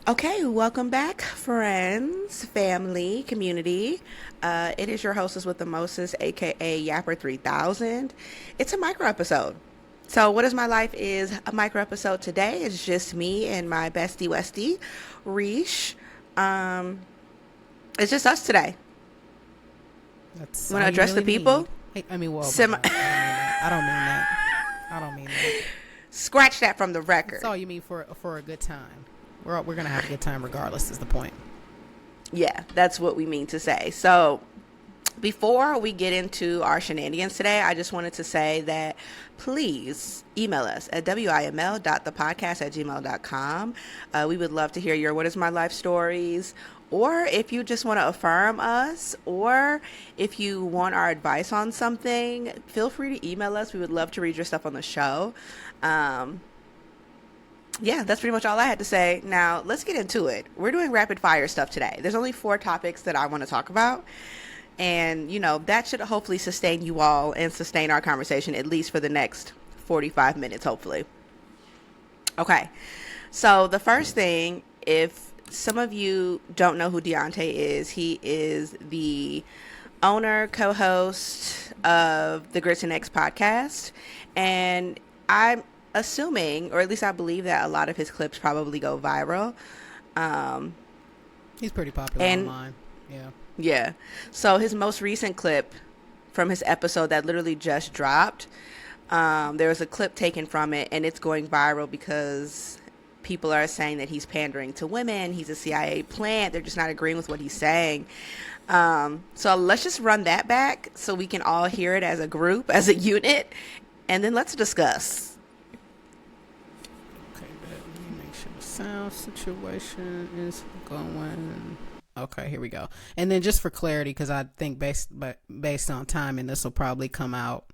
Okay, welcome back, friends, family, community. It is your hostess with the Moses, aka Yapper 3000. It's a micro episode. So, what is my life is a micro episode today. It's just me and my bestie Westie, Reesh. Um, it's just us today. That's You want all to you address the really need. people? Hey, I mean, well, my Semi- bad. I don't mean that. I don't mean that. Scratch that from the That's record. all you mean for a good time. We're gonna have a good time regardless. Is the point? Yeah, that's what we mean to say. So, before we get into our shenanigans today, I just wanted to say that please email us at wiml.thepodcast@gmail.com. We would love to hear your What Is My Life stories, or if you just want to affirm us, or if you want our advice on something, feel free to email us. We would love to read your stuff on the show. Yeah, that's pretty much all I had to say. Now, let's get into it. We're doing rapid fire stuff today. There's only 4 topics that I want to talk about. And, that should hopefully sustain you all and sustain our conversation at least for the next 45 minutes, hopefully. Okay. So, the first thing, if some of you don't know who Deontay is, he is the owner, co host of the Grits and Eggs podcast. And I'm assuming, or at least I believe, that a lot of his clips probably go viral. He's pretty popular And online. Yeah. yeah. So his most recent clip from his episode that literally just dropped, there was a clip taken from it, and it's going viral because people are saying that he's pandering to women. He's a CIA plant. They're just not agreeing with what he's saying. So let's just run that back so we can all hear it as a group, as a unit, and then let's discuss. Okay, let me make sure the sound situation is going. Okay, here we go. And then just for clarity, because I think based on timing, this will probably come out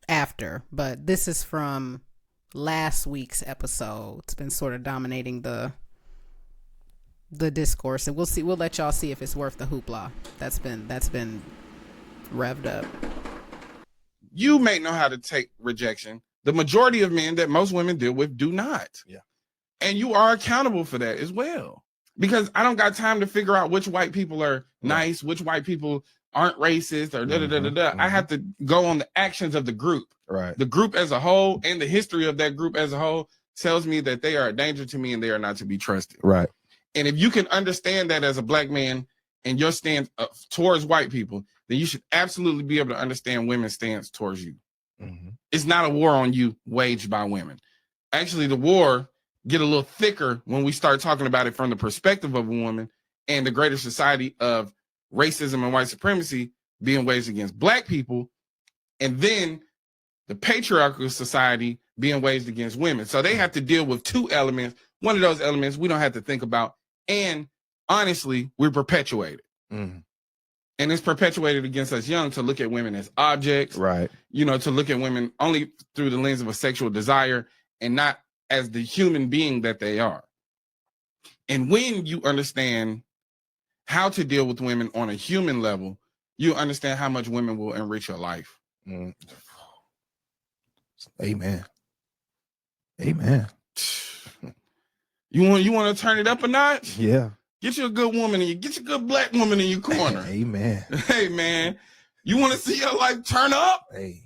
after. But this is from last week's episode. It's been sort of dominating the discourse, and we'll see. We'll let y'all see if it's worth the hoopla that's been revved up. You may know how to take rejection. The majority of men that most women deal with do not. Yeah. And you are accountable for that as well. Because I don't got time to figure out which white people are nice, which white people aren't racist, or da-da-da-da-da. I have to go on the actions of the group. Right. The group as a whole and the history of that group as a whole tells me that they are a danger to me and they are not to be trusted. Right. And if you can understand that as a black man and your stance towards white people, then you should absolutely be able to understand women's stance towards you. Mm-hmm. It's not a war on you waged by women. Actually, the war get a little thicker when we start talking about it from the perspective of a woman and the greater society of racism and white supremacy being waged against black people, and then the patriarchal society being waged against women. So they have to deal with 2 elements. One of those elements we don't have to think about. And honestly, we're perpetuated. Mm-hmm. And it's perpetuated against us young to look at women as objects. Right. To look at women only through the lens of a sexual desire and not as the human being that they are. And when you understand how to deal with women on a human level, you understand how much women will enrich your life. Mm. Amen. Amen. You want to turn it up a notch? Yeah. Get you a good woman and get your good black woman in your corner. Amen. Hey man, you want to see your life turn up? Hey.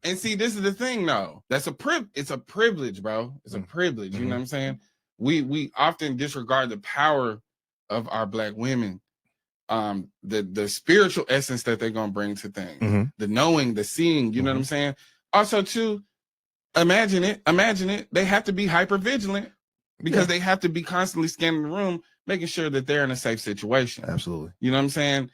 And see, this is the thing, though. It's a privilege, bro. It's a privilege. You know what I'm saying? We often disregard the power of our black women, the spiritual essence that they're gonna bring to things, the knowing, the seeing. You know what I'm saying? Also, too, imagine it. They have to be hyper vigilant because they have to be constantly scanning the room, making sure that they're in a safe situation. Absolutely. You know what I'm saying?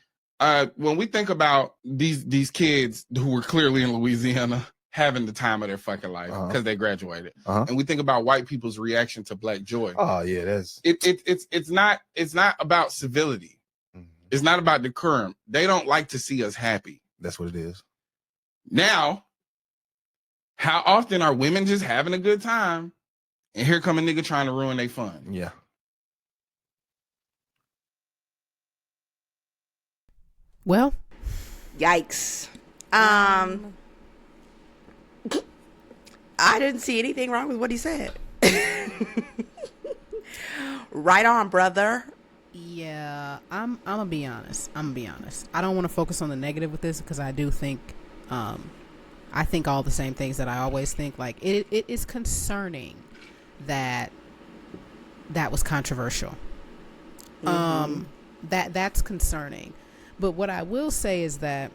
When we think about these kids who were clearly in Louisiana having the time of their fucking life because they graduated, and we think about white people's reaction to Black joy. Oh yeah, that's it's not about civility. It's not about decorum. They don't like to see us happy. That's what it is. Now, how often are women just having a good time, and here come a nigga trying to ruin their fun? Yeah. Well, Yikes. I didn't see anything wrong with what he said. Right on, brother. Yeah, I'm gonna be honest. I don't want to focus on the negative with this because I do think, I think all the same things that I always think. Like it is concerning that was controversial. That's concerning. But what I will say is that,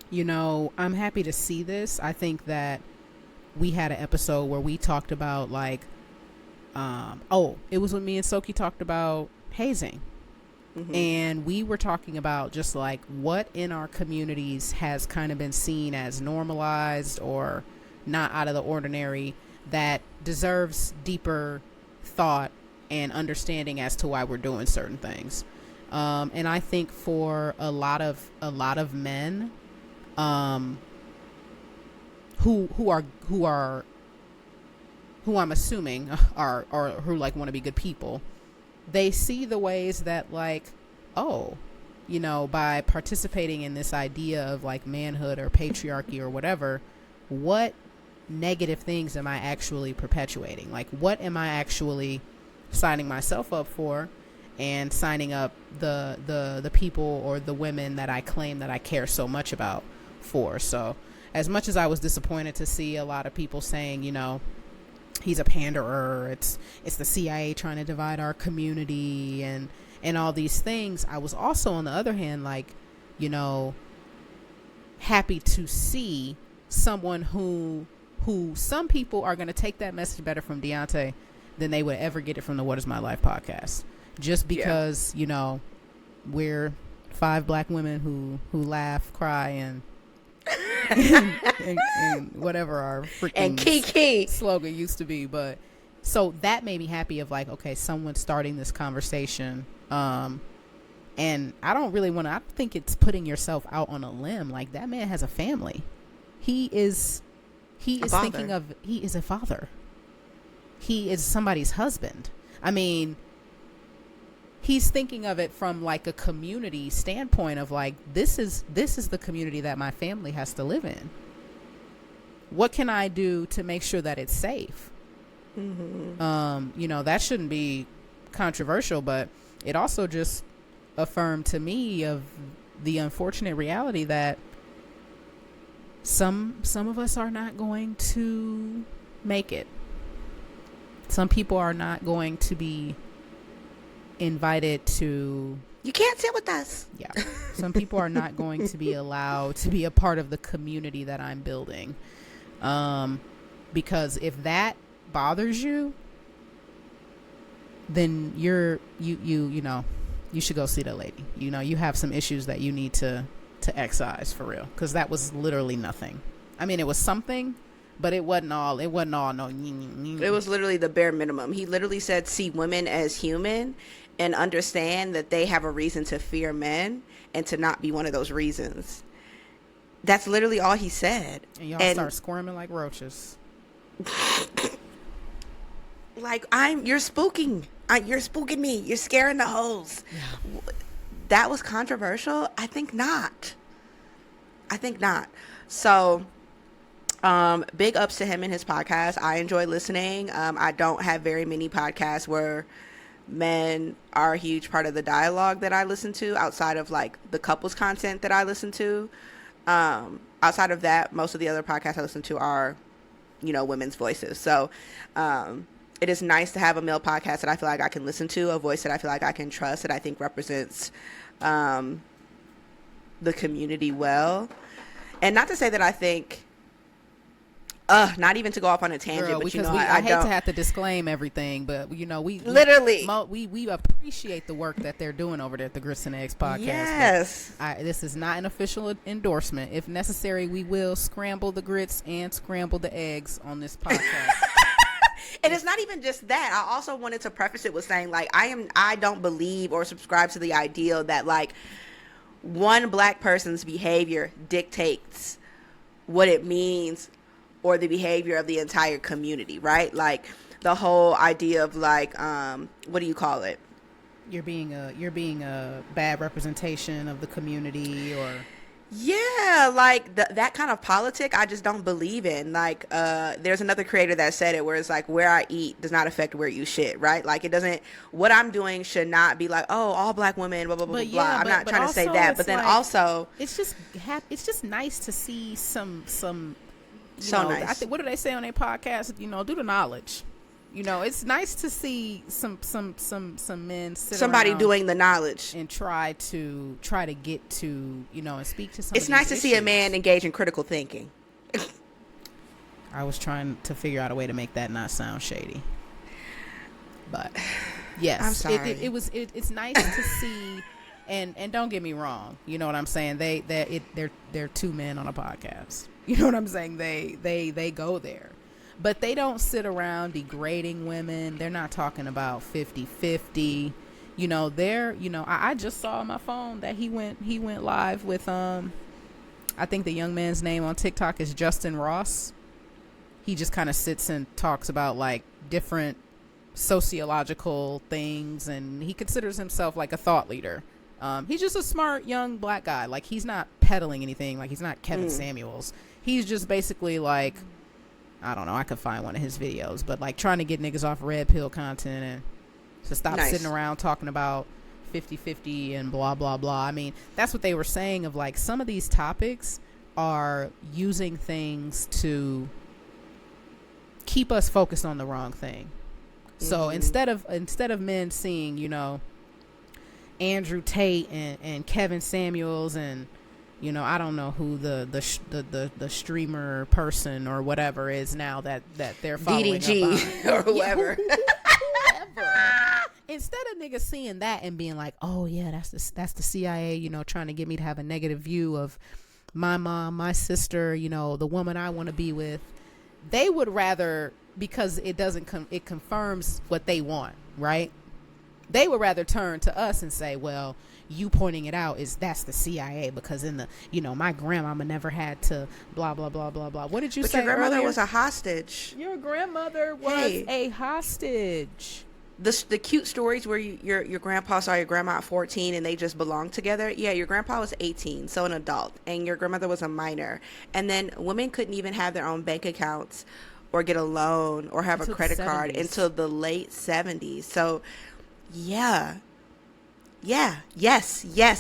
you know, I'm happy to see this. I think that we had an episode where we talked about like, it was when me and Soki talked about hazing. And we were talking about just like what in our communities has kind of been seen as normalized or not out of the ordinary that deserves deeper thought and understanding as to why we're doing certain things. And I think for a lot of men, who I'm assuming are who like want to be good people, they see the ways that like, oh, you know, by participating in this idea of like manhood or patriarchy or whatever, what negative things am I actually perpetuating? Like, what am I actually signing myself up for and signing up the people or the women that I claim that I care so much about for? So as much as I was disappointed to see a lot of people saying, you know, he's a panderer, it's the CIA trying to divide our community and all these things, I was also on the other hand like, you know, happy to see someone who some people are going to take that message better from Deontay than they would ever get it from the What Is My Life podcast, just because you know, we're 5 black women who laugh, cry, and and whatever our freaking and Kiki slogan used to be. But so that made me happy of like, okay, someone starting this conversation. And I don't think it's putting yourself out on a limb. Like, that man has a family. He is a father. He is somebody's husband. I mean, he's thinking of it from like a community standpoint of like, this is the community that my family has to live in. What can I do to make sure that it's safe? You know, that shouldn't be controversial, but it also just affirmed to me of the unfortunate reality that some of us are not going to make it. Some people are not going to be invited to... You can't sit with us. Yeah. Some people are not going to be allowed to be a part of the community that I'm building. Because if that bothers you, then you know, you should go see that lady. You know, you have some issues that you need to excise for real. Because that was literally nothing. I mean, it was something, but it wasn't all no. It was literally the bare minimum. He literally said, see women as human and understand that they have a reason to fear men and to not be one of those reasons. That's literally all he said. And y'all start squirming like roaches. Like, you're spooking. You're spooking me. You're scaring the hoes. Yeah. That was controversial? I think not. So, big ups to him and his podcast. I enjoy listening. I don't have very many podcasts where men are a huge part of the dialogue that I listen to outside of like the couples content that I listen to. Outside of that, most of the other podcasts I listen to are, you know, women's voices. So, it is nice to have a male podcast that I feel like I can listen to, a voice that I feel like I can trust, that I think represents the community well. And not to say that I think, not even to go off on a tangent, girl, but you know, I hate to have to disclaim everything, but you know, we appreciate the work that they're doing over there at the Grits and Eggs podcast. Yes. This is not an official endorsement. If necessary, we will scramble the grits and scramble the eggs on this podcast. And it's not even just that. I also wanted to preface it with saying, like, I don't believe or subscribe to the ideal that, like, one black person's behavior dictates what it means or the behavior of the entire community, right? Like, the whole idea of, like, what do you call it? You're being a bad representation of the community, or... Yeah, like that kind of politic, I just don't believe in. Like, there's another creator that said it, where it's like, where I eat does not affect where you shit, right? Like, it doesn't. What I'm doing should not be like, oh, all black women, blah blah blah blah But blah. yeah, I'm not but trying to say also that, it's but then like, also, it's just it's just nice to see some you so know, nice. I think, what do they say on their podcast? You know, do the knowledge. You know, it's nice to see some men sit somebody around doing the knowledge. and try to get to, you know, and speak to some. It's of nice these to see a issues. man engage in critical thinking. I was trying to figure out a way to make that not sound shady, but yes, I'm sorry. It's nice to see, and don't get me wrong, you know what I'm saying. They're two men on a podcast. You know what I'm saying. They go there. But they don't sit around degrading women. They're not talking about 50-50. You know, I just saw on my phone that he went live with I think the young man's name on TikTok is Justin Ross. He just kind of sits and talks about like different sociological things, and he considers himself like a thought leader. He's just a smart young black guy. Like, he's not peddling anything. Like, he's not Kevin Samuels. He's just basically like, I don't know, I could find one of his videos, but like trying to get niggas off red pill content and to stop sitting around talking about 50-50 and blah blah blah. I mean, that's what they were saying, of like, some of these topics are using things to keep us focused on the wrong thing. So instead of men seeing, you know, Andrew Tate and Kevin Samuels and, you know, I don't know who the streamer person or whatever is now that they're following DDG up on. or whoever. Instead of niggas seeing that and being like, oh yeah, that's the CIA, you know, trying to get me to have a negative view of my mom, my sister, you know, the woman I want to be with, they would rather, because it confirms what they want, right? They would rather turn to us and say, well, you pointing it out that's the CIA, because in the, you know, my grandmama never had to blah blah blah blah blah. What did you say? But your grandmother earlier? was a hostage. Your grandmother was a hostage. The cute stories where your grandpa saw your grandma at 14 and they just belonged together. Yeah, your grandpa was 18, so an adult, and your grandmother was a minor. And then women couldn't even have their own bank accounts or get a loan or have a credit card until the late 70s. So yes,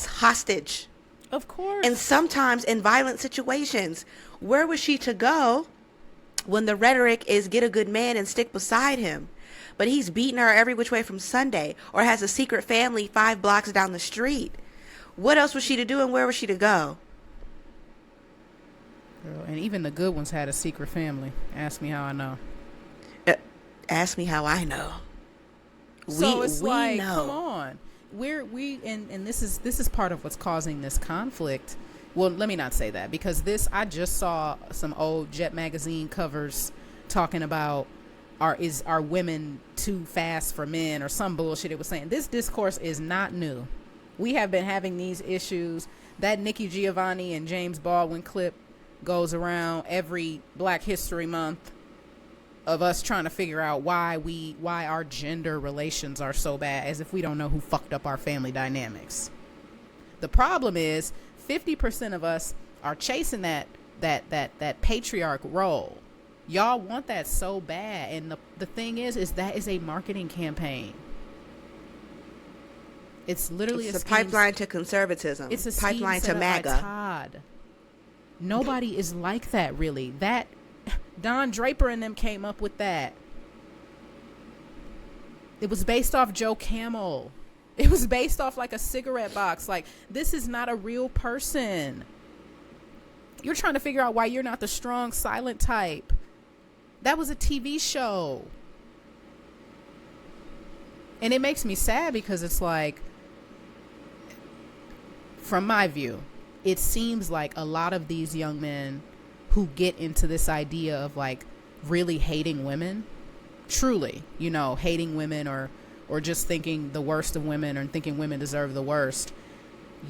hostage. Of course. And sometimes in violent situations, where was she to go when the rhetoric is get a good man and stick beside him? But he's beating her every which way from Sunday, or has a secret family 5 blocks down the street. What else was she to do, and where was she to go? Girl, and even the good ones had a secret family. Ask me how I know. Ask me how I know. So it's we like, know. come on. And this is part of what's causing this conflict. Well, let me not say that, because I just saw some old Jet magazine covers talking about are women too fast for men or some bullshit. It was saying this discourse is not new. We have been having these issues. That Nikki Giovanni and James Baldwin clip goes around every Black History Month, of us trying to figure out why our gender relations are so bad, as if we don't know who fucked up our family dynamics. The problem is 50% of us are chasing that patriarch role. Y'all want that so bad, and the thing is that is a marketing campaign. It's literally a pipeline to conservatism. It's a pipeline to MAGA. Todd. Nobody is like that, really. That Don Draper and them came up with that. It was based off Joe Camel. It was based off like a cigarette box. Like, this is not a real person. You're trying to figure out why you're not the strong, silent type. That was a TV show. And it makes me sad, because it's like, from my view, it seems like a lot of these young men who get into this idea of like really hating women, truly, you know, hating women or just thinking the worst of women, or thinking women deserve the worst,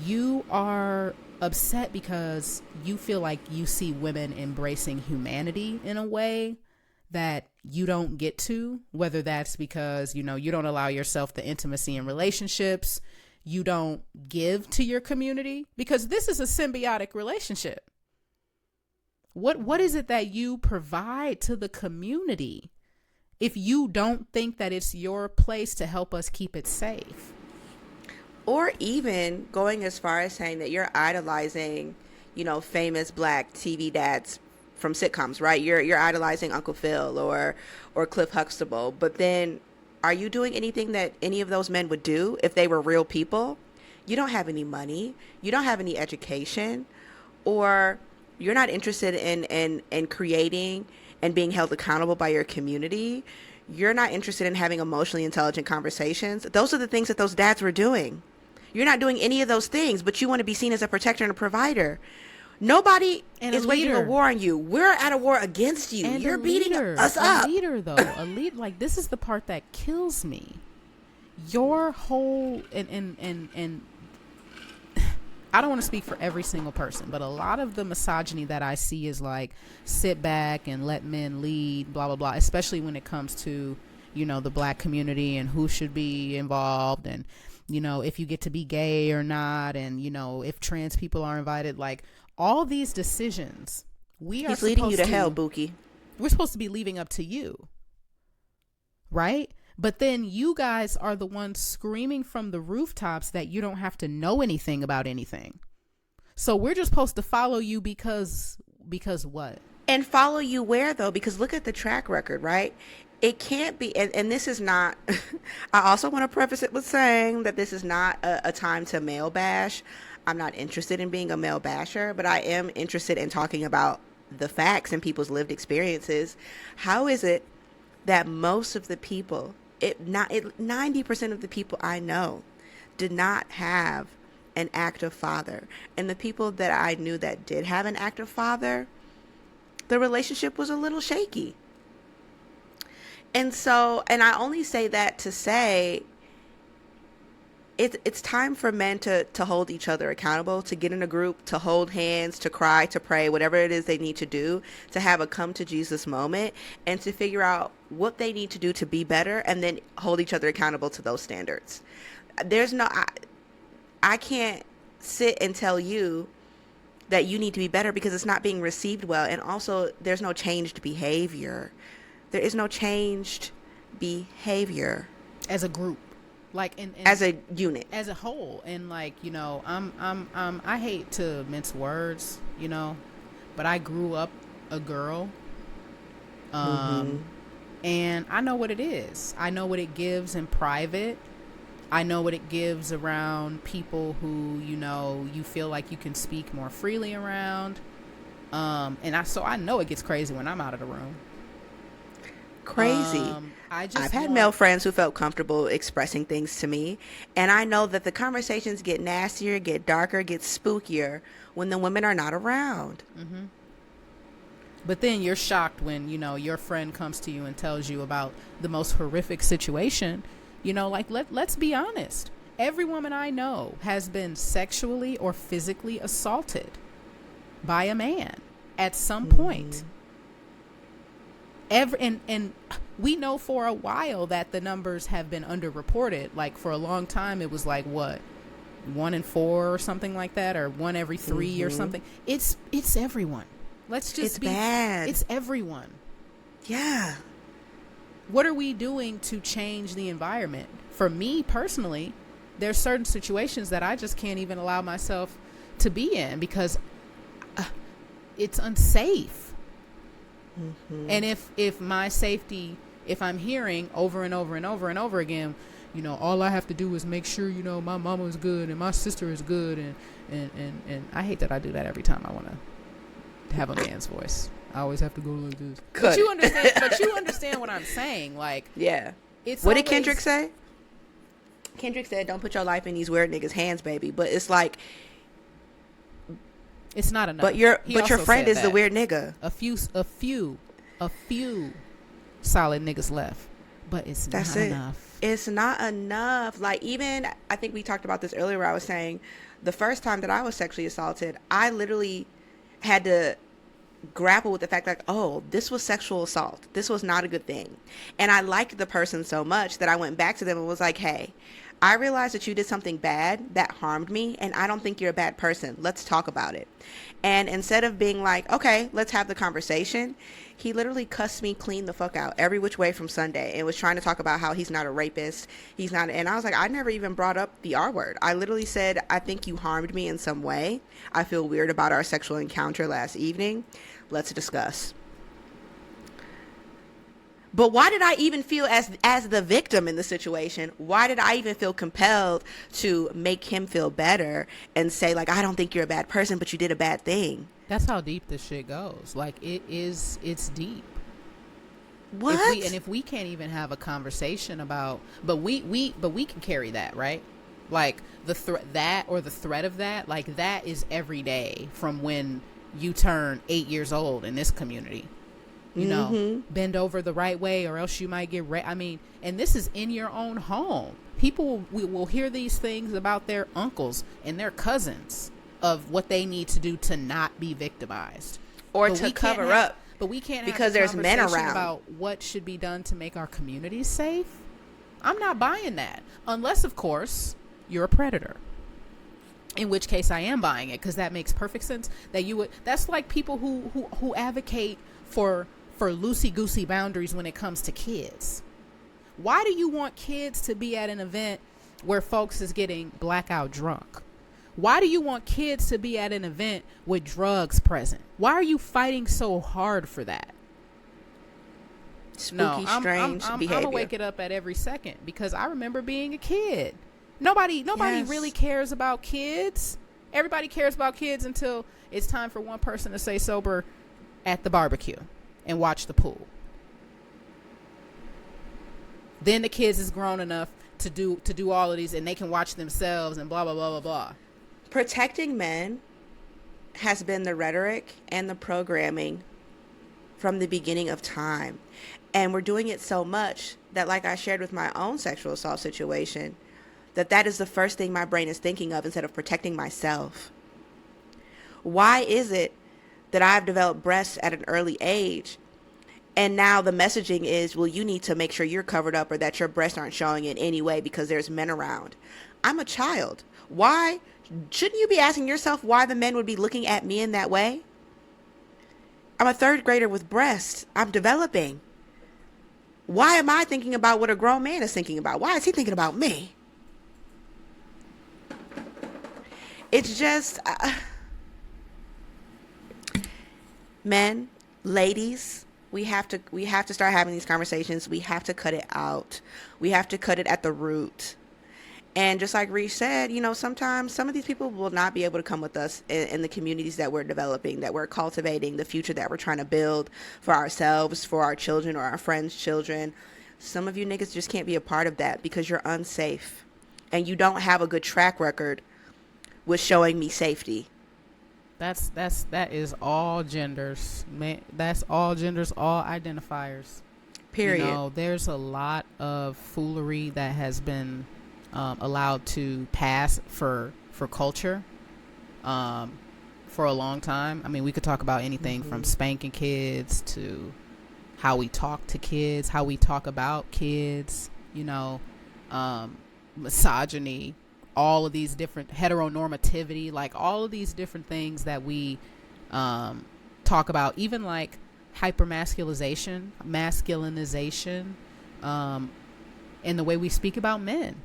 you are upset because you feel like you see women embracing humanity in a way that you don't get to, whether that's because, you know, you don't allow yourself the intimacy in relationships, you don't give to your community, because this is a symbiotic relationship. What is it that you provide to the community if you don't think that it's your place to help us keep it safe? Or even going as far as saying that you're idolizing, famous black TV dads from sitcoms, right? You're idolizing Uncle Phil or Cliff Huxtable, but then are you doing anything that any of those men would do if they were real people? You don't have any money, you don't have any education, or you're not interested in creating and being held accountable by your community. You're not interested in having emotionally intelligent conversations. Those are the things that those dads were doing. You're not doing any of those things, but you want to be seen as a protector and a provider. Nobody is waging a war on you. We're at a war against you. And you're beating us up. A leader, like, this is the part that kills me. Your whole, and I don't want to speak for every single person, but a lot of the misogyny that I see is like, sit back and let men lead, blah, blah, blah, especially when it comes to, the black community and who should be involved, and, if you get to be gay or not, and, if trans people are invited, like, all these decisions, He's leading you to hell, Buki. We're supposed to be leaving up to you, right? But then you guys are the ones screaming from the rooftops that you don't have to know anything about anything. So we're just supposed to follow you because what? And follow you where, though? Because look at the track record, right? It can't be, and this is not, I also want to preface it with saying that this is not a time to male bash. I'm not interested in being a male basher, but I am interested in talking about the facts and people's lived experiences. How is it that most of the people, 90% of the people I know did not have an active father? And the people that I knew that did have an active father, the relationship was a little shaky. And so, and I only say that to say, it's time for men to hold each other accountable, to get in a group, to hold hands, to cry, to pray, whatever it is they need to do, to have a come to Jesus moment, and to figure out what they need to do to be better, and then hold each other accountable to those standards. I can't sit and tell you that you need to be better because it's not being received well. And also, there's no changed behavior. There is no changed behavior as a group. Like as a unit, as a whole. And like, I hate to mince words, but I grew up a girl, and I know what it is. I know what it gives in private. I know what it gives around people who, you feel like you can speak more freely around. So I know it gets crazy when I'm out of the room. Crazy. I've had male friends who felt comfortable expressing things to me, and I know that the conversations get nastier, get darker, get spookier when the women are not around. Mm-hmm. But then you're shocked when, your friend comes to you and tells you about the most horrific situation. Like, let's be honest. Every woman I know has been sexually or physically assaulted by a man at some point. And we know for a while that the numbers have been underreported. Like, for a long time, it was like, what, 1 in 4 or something like that, or 1 every 3 or something. It's everyone. It's bad. It's everyone. Yeah. What are we doing to change the environment? For me personally, there's certain situations that I just can't even allow myself to be in because it's unsafe. Mm-hmm. And if my safety, if I'm hearing over and over and over and over again, all I have to do is make sure, my mama's good and my sister is good. And I hate that I do that every time I want to have a man's voice. I always have to go like this. But you understand what I'm saying. Like, yeah. What did Kendrick say? Kendrick said, don't put your life in these weird niggas' hands, baby. But it's like, it's not enough. But your friend is the weird nigga. A few solid niggas left, but not enough. It's not enough. Like, even, I think we talked about this earlier where I was saying the first time that I was sexually assaulted, I literally had to grapple with the fact like, oh, this was sexual assault. This was not a good thing. And I liked the person so much that I went back to them and was like, hey, I realized that you did something bad that harmed me, and I don't think you're a bad person. Let's talk about it. And instead of being like, okay, let's have the conversation, he literally cussed me clean the fuck out every which way from Sunday and was trying to talk about how he's not a rapist. He's not. And I was like, I never even brought up the R word. I literally said, I think you harmed me in some way. I feel weird about our sexual encounter last evening. Let's discuss. But why did I even feel as the victim in the situation? Why did I even feel compelled to make him feel better and say, like, I don't think you're a bad person, but you did a bad thing? That's how deep this shit goes. Like, it's deep. What? If we can't even have a conversation about, but we can carry that, right? Like the threat of that, like that is every day from when you turn 8 years old in this community. You know, bend over the right way or else you might get I mean, and this is in your own home. People will hear these things about their uncles and their cousins of what they need to do to not be victimized. Or to cover up. But we can't have because there's men around about what should be done to make our communities safe. I'm not buying that. Unless, of course, you're a predator. In which case I am buying it, because that makes perfect sense. That you would. That's like people who advocate for loosey-goosey boundaries when it comes to kids. Why do you want kids to be at an event where folks is getting blackout drunk? Why do you want kids to be at an event with drugs present? Why are you fighting so hard for that? Spooky, strange behavior. I'm gonna wake it up at every second, because I remember being a kid. Nobody Yes. really cares about kids. Everybody cares about kids until it's time for one person to stay sober at the barbecue and watch the pool. Then the kids is grown enough to do all of these, and they can watch themselves and blah blah blah blah blah. Protecting men has been the rhetoric and the programming from the beginning of time. And we're doing it so much that, like I shared with my own sexual assault situation, that is the first thing my brain is thinking of instead of protecting myself. Why is it that I've developed breasts at an early age, and now the messaging is, well, you need to make sure you're covered up or that your breasts aren't showing in any way because there's men around? I'm a child. Why? Shouldn't you be asking yourself why the men would be looking at me in that way? I'm a third grader with breasts. I'm developing. Why am I thinking about what a grown man is thinking about? Why is he thinking about me? It's just... men, ladies, we have to start having these conversations. We have to cut it out. We have to cut it at the root. And just like Reese said, sometimes some of these people will not be able to come with us in the communities that we're developing, that we're cultivating, the future that we're trying to build for ourselves, for our children or our friends' children. Some of you niggas just can't be a part of that because you're unsafe and you don't have a good track record with showing me safety. That is all genders, man. That's all genders, all identifiers. Period. There's a lot of foolery that has been allowed to pass for culture for a long time. I mean, we could talk about anything from spanking kids to how we talk to kids, how we talk about kids, misogyny, all of these different heteronormativity, like all of these different things that we talk about, even like hypermasculinization, and the way we speak about men.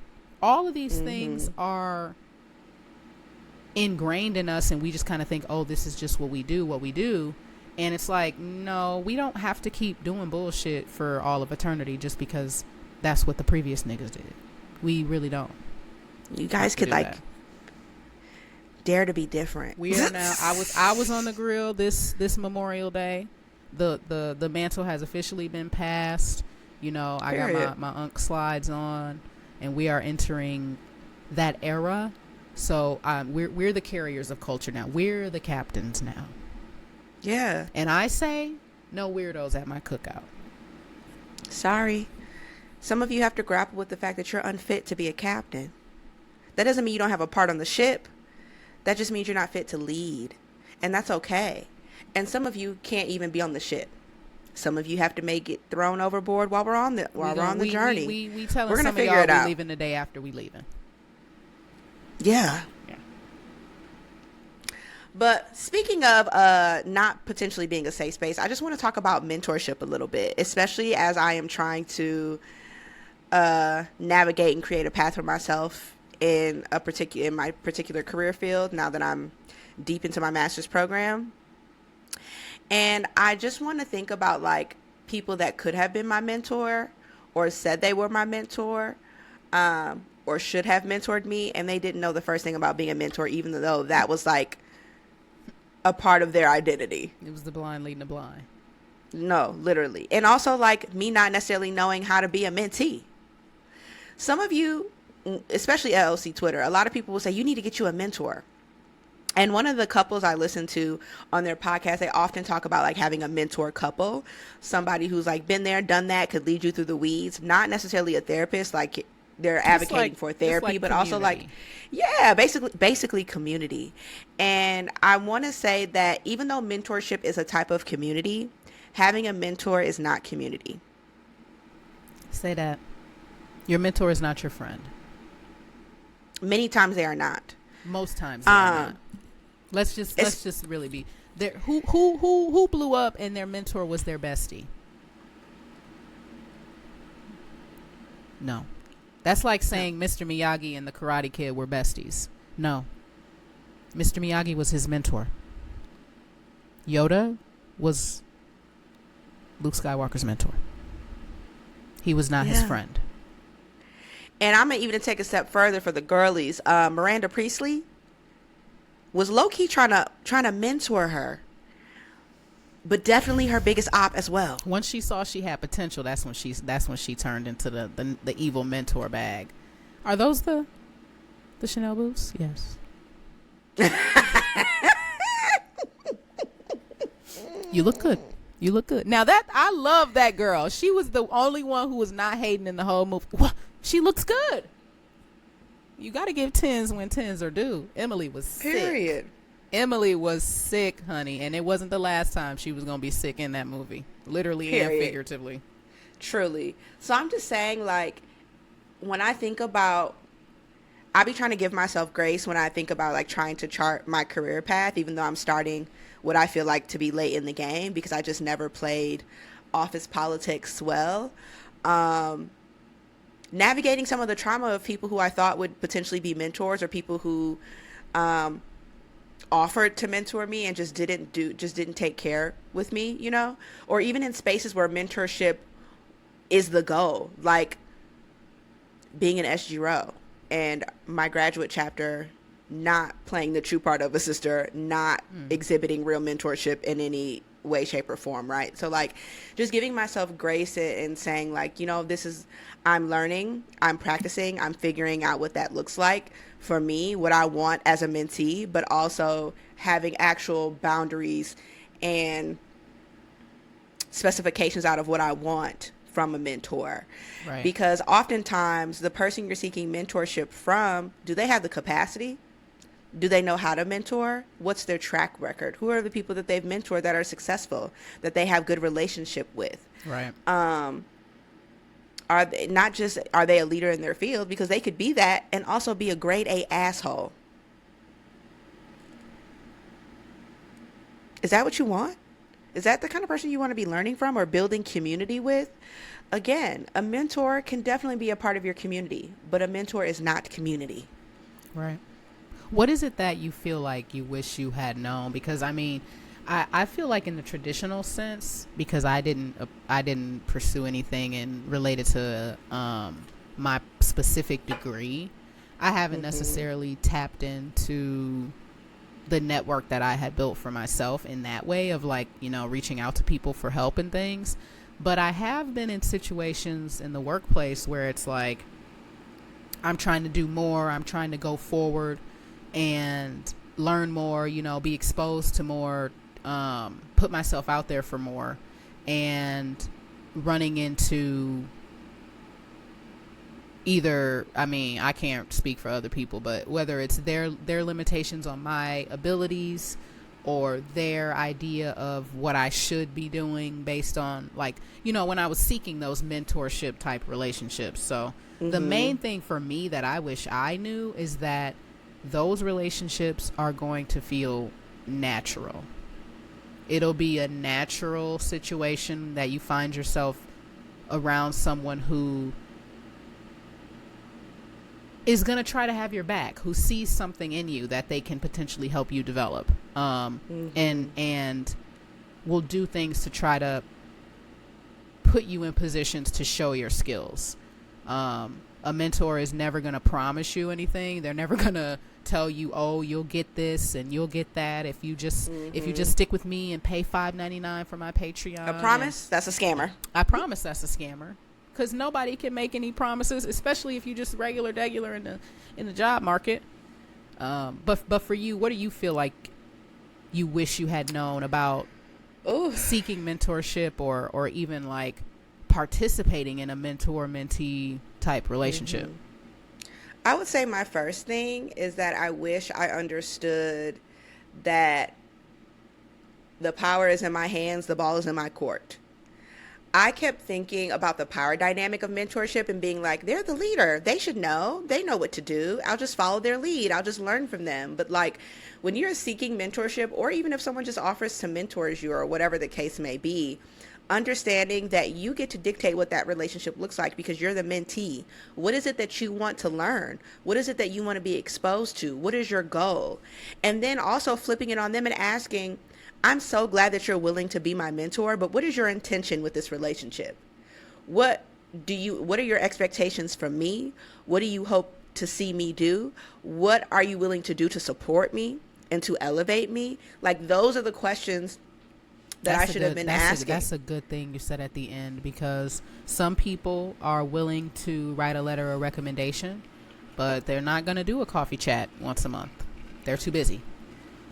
All of these things are ingrained in us, and we just kind of think, oh, this is just what we do. And it's like, no, we don't have to keep doing bullshit for all of eternity just because that's what the previous niggas did. We really don't. You guys could dare to be different. We are now. I was on the grill this Memorial Day. The mantle has officially been passed. I got my Unk slides on, and we are entering that era. So we're the carriers of culture now. We're the captains now. Yeah. And I say no weirdos at my cookout. Sorry. Some of you have to grapple with the fact that you're unfit to be a captain. That doesn't mean you don't have a part on the ship. That just means you're not fit to lead. And that's okay. And some of you can't even be on the ship. Some of you have to make it thrown overboard while we're on the journey. We telling We're gonna some figure of y'all it out. we leaving the day after we leaving. Yeah. But speaking of not potentially being a safe space, I just want to talk about mentorship a little bit, especially as I am trying to navigate and create a path for myself in my particular career field now that I'm deep into my master's program. And I just want to think about like people that could have been my mentor or said they were my mentor, or should have mentored me, and they didn't know the first thing about being a mentor, even though that was like a part of their identity. It was the blind leading the blind. No, literally. And also like me not necessarily knowing how to be a mentee. Some of you, especially LLC Twitter, a lot of people will say you need to get you a mentor. And one of the couples I listen to on their podcast, they often talk about like having a mentor couple, somebody who's like been there, done that, could lead you through the weeds, not necessarily a therapist, like they're advocating for therapy, but also like, yeah, basically community. And I want to say that even though mentorship is a type of community, having a mentor is not community. Say that. Your mentor is not your friend. Many times they are not. Most times they are not. Let's just really be there. Who blew up and their mentor was their bestie? No. That's like saying Mr. Miyagi and the Karate Kid were besties. No. Mr. Miyagi was his mentor. Yoda was Luke Skywalker's mentor. He was not his friend. And I'm going to even take a step further for the girlies. Miranda Priestley was low-key trying to mentor her, but definitely her biggest op as well. Once she saw she had potential, that's when she turned into the evil mentor bag. Are those the Chanel boots? Yes. You look good. You look good. Now that I love that girl. She was the only one who was not hating in the whole movie. She looks good. You got to give 10s when 10s are due. Emily was sick. Period. Emily was sick, honey, and it wasn't the last time she was going to be sick in that movie, literally and figuratively. Truly. So I'm just saying, like, when I think about, I be trying to give myself grace when I think about like trying to chart my career path, even though I'm starting what I feel like to be late in the game because I just never played office politics well. Navigating some of the trauma of people who I thought would potentially be mentors, or people who offered to mentor me and just didn't take care with me, you know, or even in spaces where mentorship is the goal, like being an SG-Row and my graduate chapter not playing the true part of a sister, not exhibiting real mentorship in any way, shape, or form, right? So like just giving myself grace and saying like, you know, I'm learning, I'm practicing, I'm figuring out what that looks like for me, what I want as a mentee, but also having actual boundaries and specifications out of what I want from a mentor. Right. Because oftentimes the person you're seeking mentorship from, do they have the capacity? Do they know how to mentor? What's their track record? Who are the people that they've mentored that are successful, that they have good relationship with? Right. Are they a leader in their field? Because they could be that and also be a grade A asshole. Is that what you want? Is that the kind of person you want to be learning from or building community with? Again, a mentor can definitely be a part of your community, but a mentor is not community. Right. What is it that you feel like you wish you had known? Because I mean, I feel like in the traditional sense, because I didn't pursue anything related to my specific degree, I haven't necessarily tapped into the network that I had built for myself in that way of like, you know, reaching out to people for help and things. But I have been in situations in the workplace where it's like I'm trying to do more, I'm trying to go forward and learn more, you know, be exposed to more, put myself out there for more, and running into either, I mean, I can't speak for other people, but whether it's their limitations on my abilities or their idea of what I should be doing based on, like, you know, when I was seeking those mentorship type relationships. So the main thing for me that I wish I knew is that those relationships are going to feel natural. It'll be a natural situation that you find yourself around someone who is going to try to have your back, who sees something in you that they can potentially help you develop, and will do things to try to put you in positions to show your skills. A mentor is never going to promise you anything. They're never going to tell you, oh, you'll get this and you'll get that if you just stick with me and pay $5.99 for my Patreon. A promise? That's a scammer. I promise that's a scammer. Because nobody can make any promises, especially if you just regular in the job market. But for you, what do you feel like you wish you had known about seeking mentorship or even like participating in a mentor-mentee type relationship? I would say my first thing is that I wish I understood that the power is in my hands, the ball is in my court. I kept thinking about the power dynamic of mentorship and being like, they're the leader. They should know. They know what to do. I'll just follow their lead. I'll just learn from them. But like when you're seeking mentorship, or even if someone just offers to mentors you or whatever the case may be, understanding that you get to dictate what that relationship looks like because you're the mentee. What is it that you want to learn? What is it that you want to be exposed to? What is your goal? And then also flipping it on them and asking, I'm so glad that you're willing to be my mentor, but what is your intention with this relationship? What are your expectations from me? What do you hope to see me do? What are you willing to do to support me and to elevate me? Like, those are the questions that I should have been asking. That's a good thing you said at the end, because some people are willing to write a letter of recommendation, but they're not going to do a coffee chat once a month. They're too busy.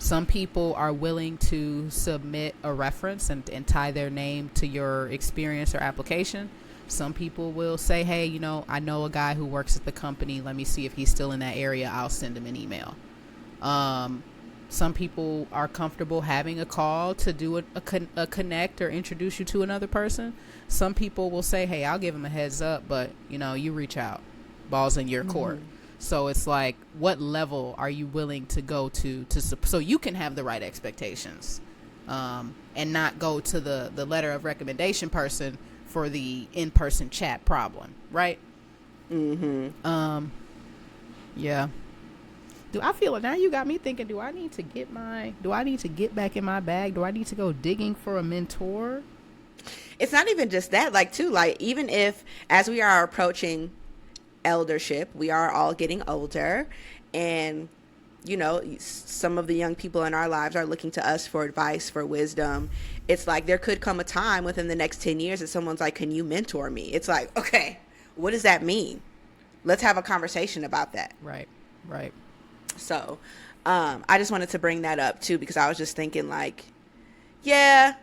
Some people are willing to submit a reference and tie their name to your experience or application. Some people will say, hey, you know, I know a guy who works at the company. Let me see if he's still in that area. I'll send him an email. Some people are comfortable having a call to do a connect or introduce you to another person. Some people will say, hey, I'll give him a heads up, but, you know, you reach out. Ball's in your court. So it's like, what level are you willing to go to so you can have the right expectations, and not go to the letter of recommendation person for the in-person chat problem, right? Yeah. Do I feel it now? You got me thinking, do I need to get back in my bag? Do I need to go digging for a mentor? It's not even just that, like, too, like, even if as we are approaching eldership, we are all getting older, and you know, some of the young people in our lives are looking to us for advice, for wisdom. It's like there could come a time within the next 10 years that someone's like, can you mentor me? It's like, okay, what does that mean? Let's have a conversation about that. Right. So I just wanted to bring that up too, because I was just thinking, like, yeah,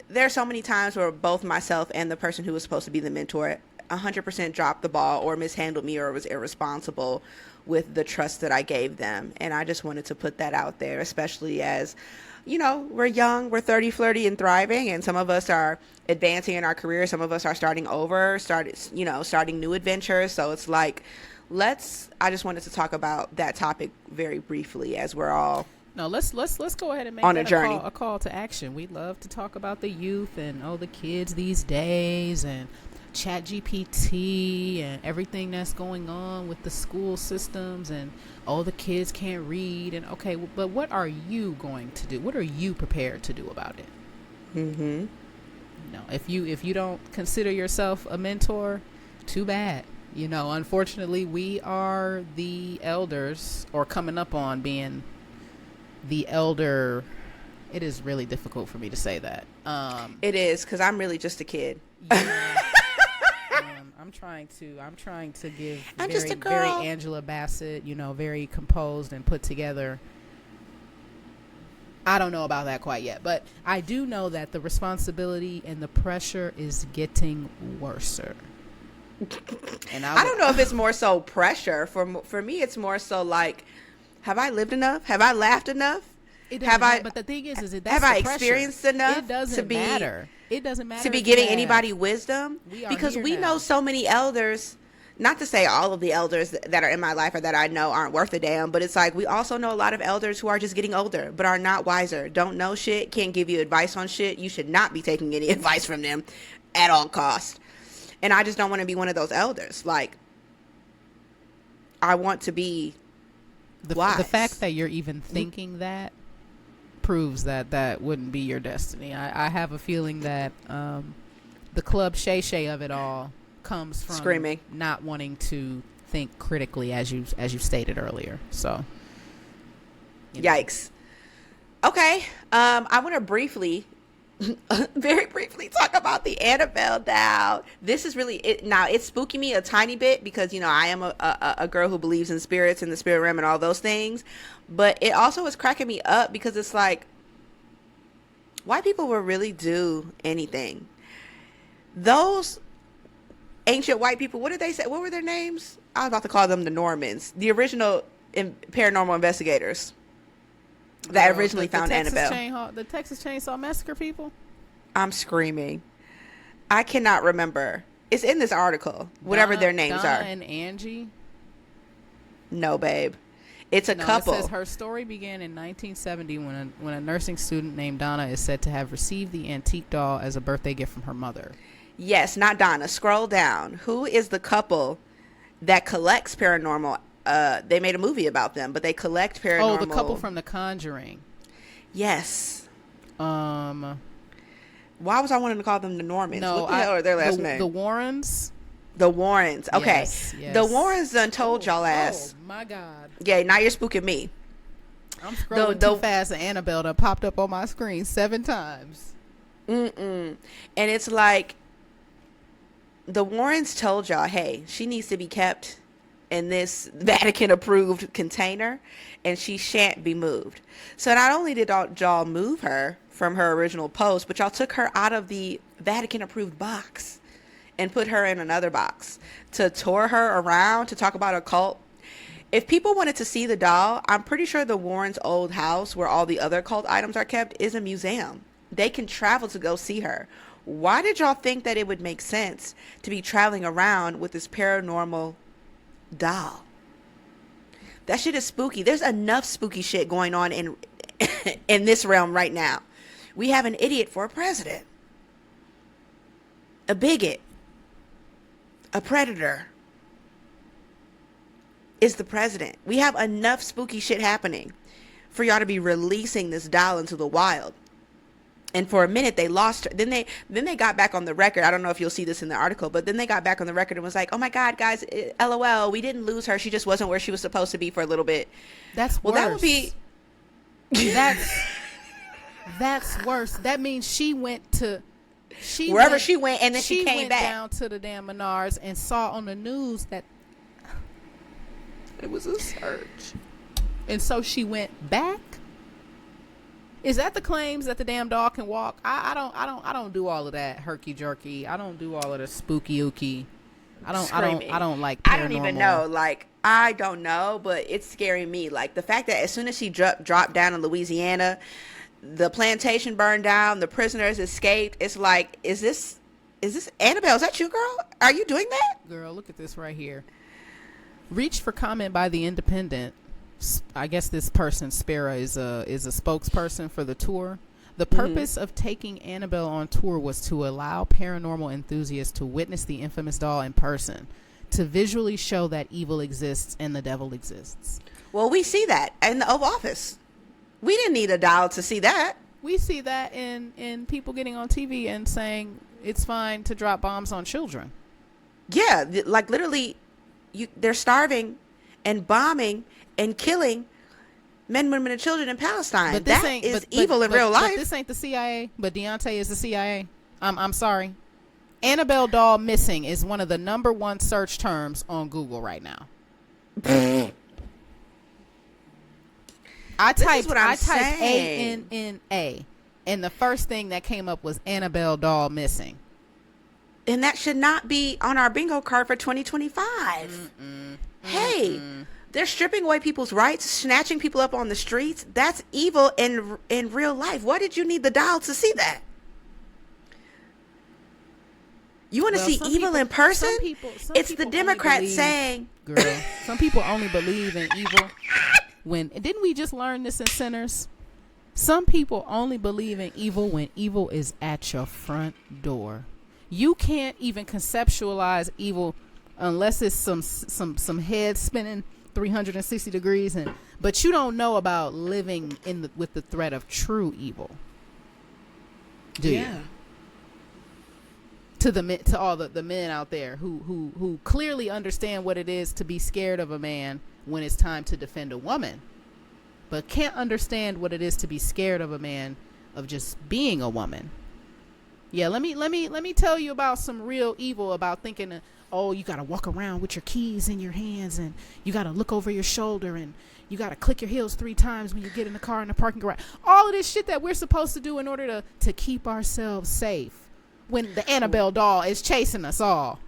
there are so many times where both myself and the person who was supposed to be the mentor 100% dropped the ball or mishandled me or was irresponsible with the trust that I gave them. And I just wanted to put that out there, especially as, you know, we're young, we're 30, flirty, and thriving, and some of us are advancing in our career. Some of us are starting new adventures. So it's like, I just wanted to talk about that topic very briefly as we're all let's go ahead and make on that a journey. A call to action. We'd love to talk about the youth and the kids these days, and Chat GPT and everything that's going on with the school systems, and the kids can't read, and okay, but what are you going to do? What are you prepared to do about it? No, if you don't consider yourself a mentor, too bad. You know, unfortunately, we are the elders, or coming up on being the elder. It is really difficult for me to say that. It is, because I'm really just a kid. Yeah. I'm trying to give very Angela Bassett, you know, very composed and put together. I don't know about that quite yet, but I do know that the responsibility and the pressure is getting worser. And I don't know if it's more so pressure. For me, it's more so like, have I lived enough? Have I laughed enough? It Have doesn't I matter, but the thing is that's have I the pressure. experienced enough It doesn't to be matter. It doesn't matter to be if giving you have. anybody wisdom? We are Because here we now. know so many elders. Not to say all of the elders that are in my life or that I know aren't worth a damn, but it's like we also know a lot of elders who are just getting older, but are not wiser, don't know shit, can't give you advice on shit. You should not be taking any advice from them at all costs. And I just don't want to be one of those elders. Like, I want to be wise. The fact that you're even thinking that proves that that wouldn't be your destiny. I have a feeling that the club shay shay of it all comes from Screaming, not wanting to think critically, as you stated earlier. So, yikes. Okay, I want to briefly, very briefly, talk about the Annabelle now. This is really it. Now it's spooking me a tiny bit because I am a girl who believes in spirits and the spirit realm and all those things, but it also is cracking me up because it's like white people will really do anything. Those ancient white people, what did they say? What were their names? I was about to call them the Normans, the original paranormal investigators that originally found Annabelle. The Texas Chainsaw Massacre people? I'm screaming. I cannot remember. It's in this article. Whatever their names Donna are. and Angie? No, babe. It's a couple. It says her story began in 1970 when a nursing student named Donna is said to have received the antique doll as a birthday gift from her mother. Yes, not Donna. Scroll down. Who is the couple that collects paranormal? They made a movie about them, but they collect paranormal. Oh, the couple from The Conjuring. Yes. Why was I wanting to call them the Normans? No, what the hell are their last name? The Warrens. The Warrens. Okay. Yes. The Warrens done told y'all ass. Oh my God. Yeah, now you're spooking me. I'm scrolling too fast and Annabelle done popped up on my screen 7 times. And it's like the Warrens told y'all, hey, she needs to be kept in this Vatican approved container and she shan't be moved. So not only did y'all move her from her original post, but y'all took her out of the Vatican approved box and put her in another box to tour her around to talk about a cult. If people wanted to see the doll, I'm pretty sure the Warrens' old house where all the other cult items are kept is a museum. They can travel to go see her. Why did y'all think that it would make sense to be traveling around with this paranormal doll? That shit is spooky. There's enough spooky shit going on in in this realm right now. We have an idiot for a president, a bigot, a predator is the president. We have enough spooky shit happening for y'all to be releasing this doll into the wild. And for a minute they lost her. Then they got back on the record. I don't know if you'll see this in the article, but then they got back on the record and was like, "Oh my God, guys, LOL, we didn't lose her. She just wasn't where she was supposed to be for a little bit." That's worse. That would be that's worse. That means she went wherever she went, and then she came went back down to the damn Menards and saw on the news that it was a search, and so she went back. Is that the claims that the damn dog can walk? I don't do all of that herky jerky. I don't do all of the spooky ooky. I don't like paranormal. I don't even know. Like, I don't know, but it's scaring me. Like the fact that as soon as she dropped down in Louisiana, the plantation burned down, the prisoners escaped. It's like, is this Annabelle? Is that you, girl? Are you doing that? Girl, look at this right here. Reached for comment by the Independent. I guess this person, Spera, is a spokesperson for the tour. The purpose of taking Annabelle on tour was to allow paranormal enthusiasts to witness the infamous doll in person, to visually show that evil exists and the devil exists. Well, we see that in the Oval Office. We didn't need a doll to see that. We see that in people getting on TV and saying it's fine to drop bombs on children. Yeah, like literally, they're starving and bombing and killing men, women, and children in Palestine. But that is evil in real life. But this ain't the CIA. But Deontay is the CIA. I'm sorry. Annabelle doll missing is one of the #1 search terms on Google right now. I typed ANNA, and the first thing that came up was Annabelle doll missing. And that should not be on our bingo card for 2025. Hey, They're stripping away people's rights, snatching people up on the streets. That's evil in real life. Why did you need the dial to see that? You want to see evil in person? It's the Democrats saying, girl, some people only believe in evil when, didn't we just learn this in Sinners? Some people only believe in evil when evil is at your front door. You can't even conceptualize evil unless it's some head spinning 360 degrees, but you don't know about living with the threat of true evil, do you? To all the men out there who clearly understand what it is to be scared of a man when it's time to defend a woman, but can't understand what it is to be scared of a man of just being a woman. Yeah, let me tell you about some real evil about thinking, oh, you got to walk around with your keys in your hands, and you got to look over your shoulder, and you got to click your heels 3 times when you get in the car in the parking garage. All of this shit that we're supposed to do in order to keep ourselves safe when the Annabelle doll is chasing us all.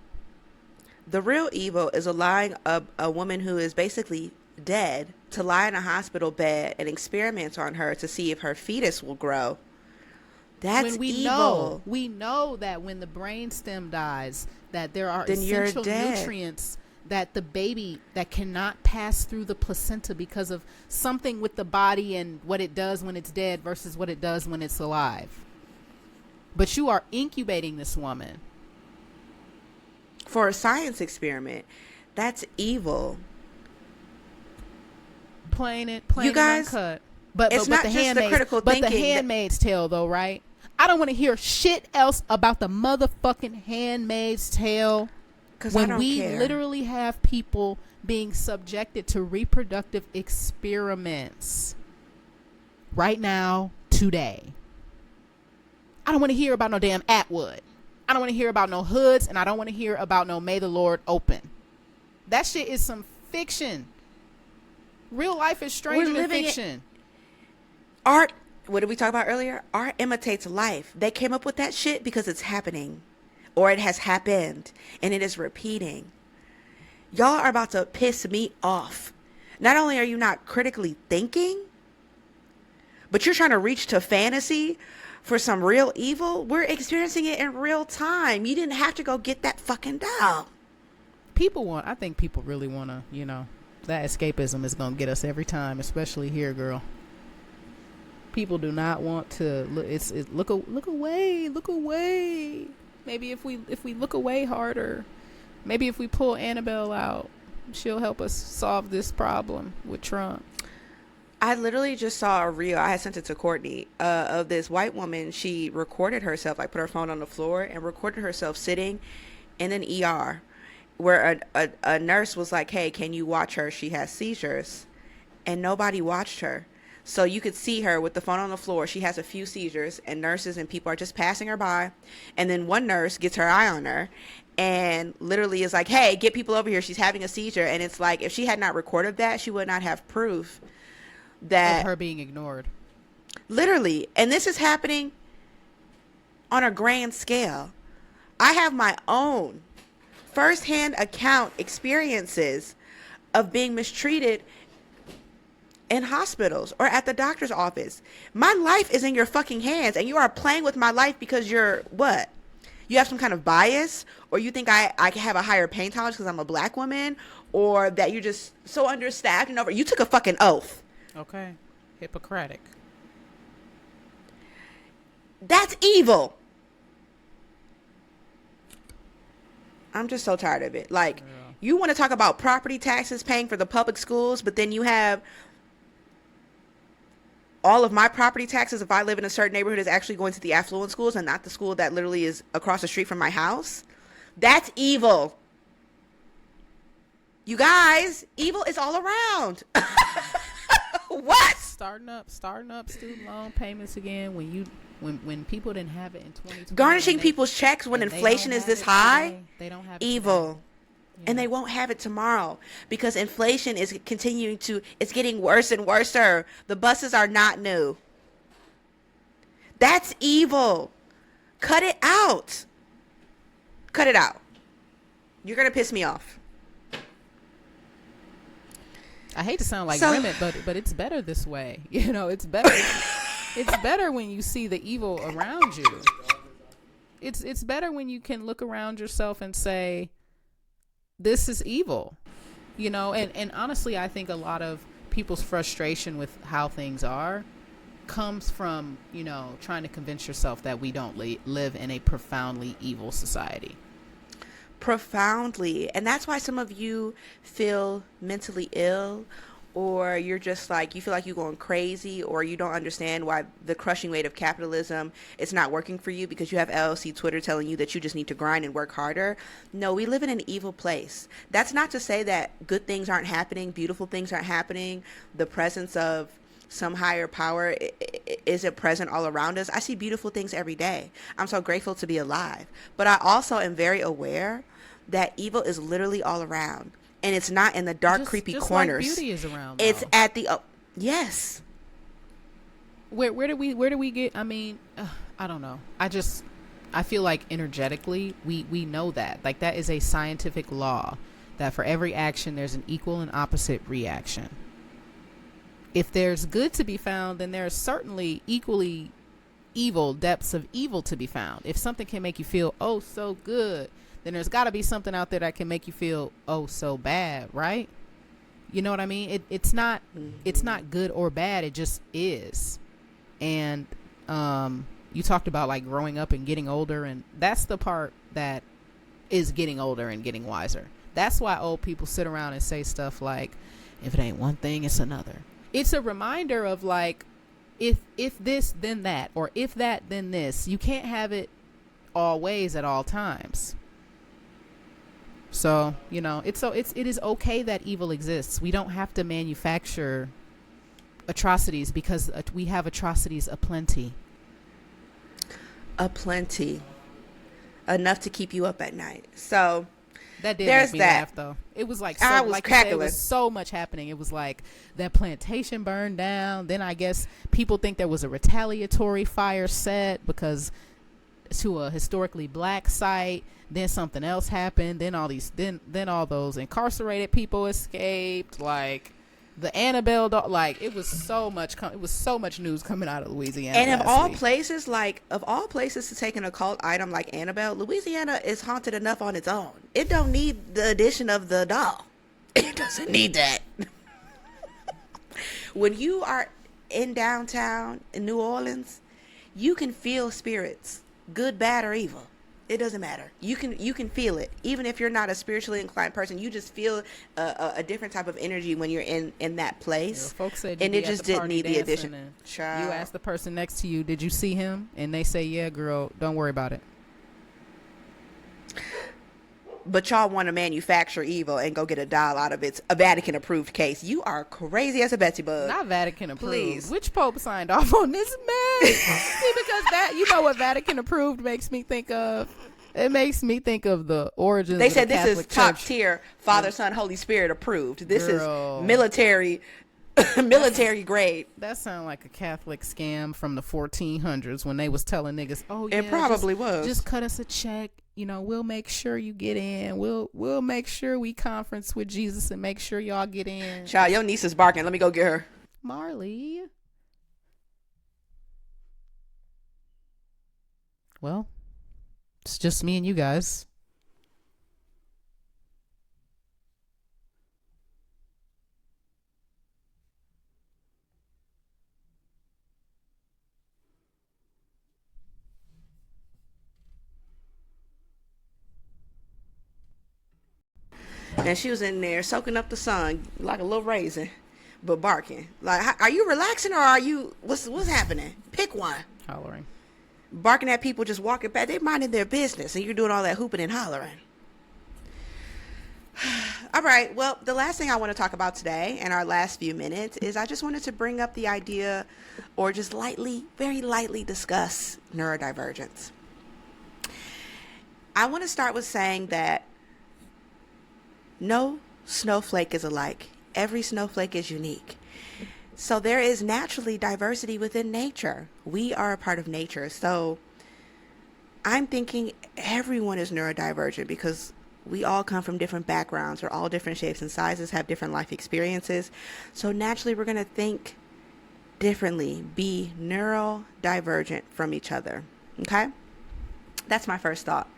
The real evil is allowing a woman who is basically dead to lie in a hospital bed and experiment on her to see if her fetus will grow. That's evil. We know that when the brainstem dies, that there are essential nutrients that the baby that cannot pass through the placenta because of something with the body and what it does when it's dead versus what it does when it's alive. But you are incubating this woman for a science experiment. That's evil. Plain you guys, and uncut. But it's not just the critical thinking. But the Handmaid's Tale, though, right? I don't want to hear shit else about the motherfucking Handmaid's Tale. When we literally have people being subjected to reproductive experiments right now, today. I don't want to hear about no damn Atwood. I don't want to hear about no hoods, and I don't want to hear about no May the Lord open. That shit is some fiction. Real life is stranger than fiction. Art, what did we talk about earlier? Art imitates life. They came up with that shit because it's happening, or it has happened, and it is repeating. Y'all are about to piss me off. Not only are you not critically thinking, but you're trying to reach to fantasy for some real evil. We're experiencing it in real time. You didn't have to go get that fucking doll. I think people really want to, that escapism is going to get us every time, especially here, girl. People do not want to look away. Maybe if we look away harder, maybe if we pull Annabelle out, she'll help us solve this problem with Trump. I literally just saw a reel. I had sent it to Courtney of this white woman. She recorded herself, like put her phone on the floor and recorded herself sitting in an ER where a nurse was like, hey, can you watch her? She has seizures. And nobody watched her. So you could see her with the phone on the floor. She has a few seizures, and nurses and people are just passing her by. And then one nurse gets her eye on her and literally is like, hey, get people over here. She's having a seizure. And it's like, if she had not recorded that, she would not have proof that of her being ignored. Literally. And this is happening on a grand scale. I have my own firsthand account experiences of being mistreated in hospitals or at the doctor's office. My life is in your fucking hands, and you are playing with my life because you're what? You have some kind of bias, or you think I have a higher pain tolerance because I'm a black woman, or that you're just so understaffed and over. You took a fucking oath. Okay. Hippocratic. That's evil. I'm just so tired of it. Like, you want to talk about property taxes paying for the public schools, but then you have all of my property taxes, if I live in a certain neighborhood, is actually going to the affluent schools and not the school that literally is across the street from my house. That's evil. You guys, evil is all around. What? Starting up student loan payments again when people didn't have it in 2020. Garnishing people's checks when inflation is this high. They don't have it evil. Today. And they won't have it tomorrow because inflation is continuing it's getting worse and worse. The buses are not new. That's evil. Cut it out. Cut it out. You're going to piss me off. I hate to sound like So- Remit, but it's better this way. You know, it's better. It's better when you see the evil around you. It's better when you can look around yourself and say, this is evil. You know, and honestly, I think a lot of people's frustration with how things are comes from, you know, trying to convince yourself that we don't live in a profoundly evil society. Profoundly. And that's why some of you feel mentally ill, or you're just like, you feel like you're going crazy, or you don't understand why the crushing weight of capitalism is not working for you, because you have LLC Twitter telling you that you just need to grind and work harder. No, we live in an evil place. That's not to say that good things aren't happening, beautiful things aren't happening, the presence of some higher power isn't present all around us. I see beautiful things every day. I'm so grateful to be alive. But I also am very aware that evil is literally all around. And it's not in the dark, creepy corners. Like beauty is around. It's though. at the yes. Where do we get? I mean, I don't know. I feel like energetically we know that. Like, that is a scientific law that for every action there's an equal and opposite reaction. If there's good to be found, then there's certainly equally evil depths of evil to be found. If something can make you feel oh so good, then there's got to be something out there that can make you feel oh so bad, right? You know what I mean? It's not good or bad. It just is. And you talked about like growing up and getting older, and that's the part that is getting older and getting wiser. That's why old people sit around and say stuff like, if it ain't one thing, it's another. It's a reminder of like, if this, then that, or if that, then this. You can't have it all ways at all times. So, you know, it is okay that evil exists. We don't have to manufacture atrocities, because we have atrocities aplenty. Aplenty. Enough to keep you up at night. So that did there's make me that. laugh, though. It was like, I so, was like you said, it cackling. was so much happening. It was like that plantation burned down. Then I guess people think there was a retaliatory fire set because to a historically black site. Then something else happened. Then all those incarcerated people escaped. Like the Annabelle dog. Like it was so much news coming out of Louisiana. And of all places to take an occult item like Annabelle, Louisiana is haunted enough on its own. It don't need the addition of the doll. It doesn't need that. When you are in downtown in New Orleans, you can feel spirits, good, bad, or evil. It doesn't matter. You can feel it. Even if you're not a spiritually inclined person, you just feel a different type of energy when you're in that place. Yeah, folks said and it just didn't need the addition. You ask the person next to you, did you see him? And they say, yeah, girl, don't worry about it. But y'all want to manufacture evil and go get a doll out of a Vatican approved case. You are crazy as a Betsy bug. Not Vatican approved. Please. Which Pope signed off on this mess? See, because that, you know what Vatican approved makes me think of? It makes me think of the origins They of said the this is Catholic top Church. tier Father, Son, Holy Spirit approved. This Girl. is military grade. That sounded like a Catholic scam from the 1400s when they was telling niggas, oh yeah, It probably was. Just cut us a check. You know, we'll make sure you get in. We'll make sure we conference with Jesus and make sure y'all get in. Child, your niece is barking. Let me go get her. Marley. Well, it's just me and you guys. And she was in there soaking up the sun like a little raisin, but barking. Like, are you relaxing or are you, what's happening? Pick one. Hollering. Barking at people just walking past. They minding their business and you're doing all that hooping and hollering. All right. Well, the last thing I want to talk about today in our last few minutes is I just wanted to bring up the idea, or just lightly, very lightly discuss neurodivergence. I want to start with saying that no snowflake is alike. Every snowflake is unique. So there is naturally diversity within nature. We are a part of nature. So I'm thinking everyone is neurodivergent because We all come from different backgrounds. We're all different shapes and sizes, have different life experiences. So naturally, we're going to think differently, be neurodivergent from each other. Okay? That's my first thought.